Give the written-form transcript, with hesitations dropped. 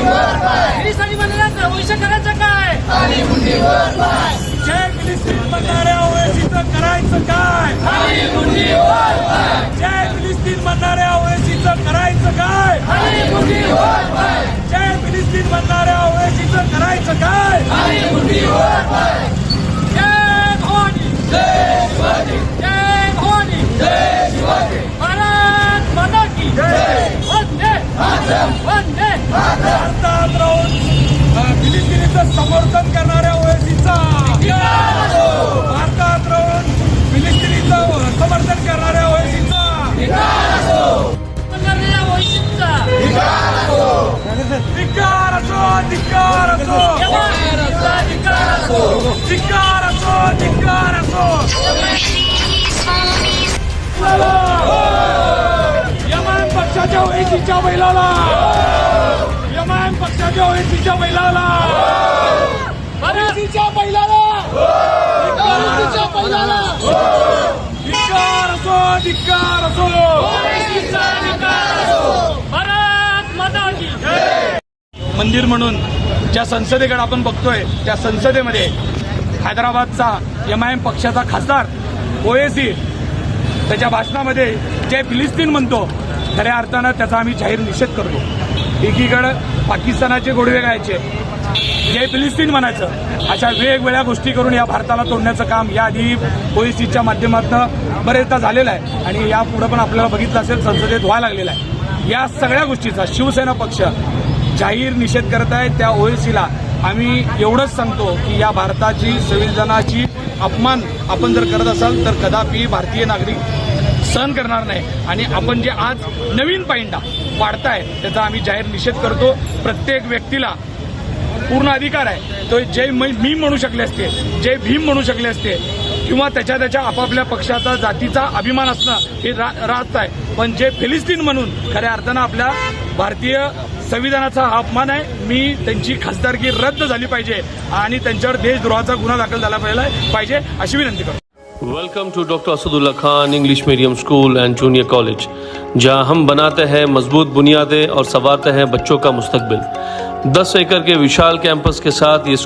फिलिस्तीनी बनण्याचा वैश्य करायचं काय? जय फिलिस्तीन म्हणणाऱ्या ओएसीचं करायचं काय? जय फिलिस्तीन म्हणणाऱ्या ओएसीचं करायचं काय? जय फिलिस्तीन म्हणणाऱ्या ओएसीचं करायचं काय? जय भवानी, जय भवानी, भारत माता की वंदे वंदे. भारतात राहून फिलिस्तीनीचं समर्थन करणाऱ्या ओएसीचा, भारतात राहून फिलिस्तीनीचं समर्थन करणाऱ्या ओएसीचा, धिक्कार असो, धिक्कार असो, धिक्कार असो, धिक्कार असो. यमान पक्षाच्या ओएसीच्या बैलाला, यमान पक्षाच्या ओएसीच्या बैलाला, ओएसीच्या बैलाला, ओएसीच्या बैलाला धिक्कार असो, धिक्कार असो. भारत माता की जय. मंदिर म्हणून ज्या संसदेकडे आपण बघतोय त्या संसदेमध्ये हैदराबादचा एमआयएम पक्षाचा खासदार ओएसी त्याच्या भाषणामध्ये जय फिलिस्तीन म्हणतो. खऱ्या अर्थानं त्याचा आम्ही जाहीर निषेध करतो. एकीकडे पाकिस्तानाचे गोडवे गायचे, जय फिलिस्तीन म्हणायचं, अशा वेगवेगळ्या गोष्टी करून या भारताला तोडण्याचं काम याआधी ओएसीच्या माध्यमातून बरेचदा झालेलं आहे आणि यापुढे पण आपल्याला बघितलं असेल संसदेत व्हायला लागलेला आहे. या सगळ्या गोष्टीचा शिवसेना पक्ष जाहीर निषेध करत आहे. त्या ओएसीला आम्ही एवढंच सांगतो की या भारताची संविधानाची अपमान आपण जर करत असाल तर कदापि भारतीय नागरिक सहन करणार नाही आणि आपण जे आज नवीन पायंडा पाडताय त्याचा आम्ही जाहीर निषेध करतो. प्रत्येक व्यक्तीला पूर्ण अधिकार आहे. तो जय मी म्हणू शकले असते, जय भीम म्हणू शकले असते किंवा त्याच्या आपापल्या पक्षाचा जातीचा अभिमान असणं हे रास्त आहे. पण जे फिलिस्तीन म्हणून खऱ्या अर्थानं आपल्या भारतीय संविधानाचा हा अपमान आहे. मी त्यांची खासदारकी रद्द झाली पाहिजे आणि त्यांच्यावर देशद्रोहाचा गुन्हा दाखल झाला पाहिजे अशी विनंती करतो. Welcome to doctor Asadullah Khan English medium school and junior college, जहां हम बनाते हैं मजबूत बुनियादें और संवारते हैं बच्चों का मुस्तकबिल. 10 एकड़ के विशाल कैंपस के साथ ये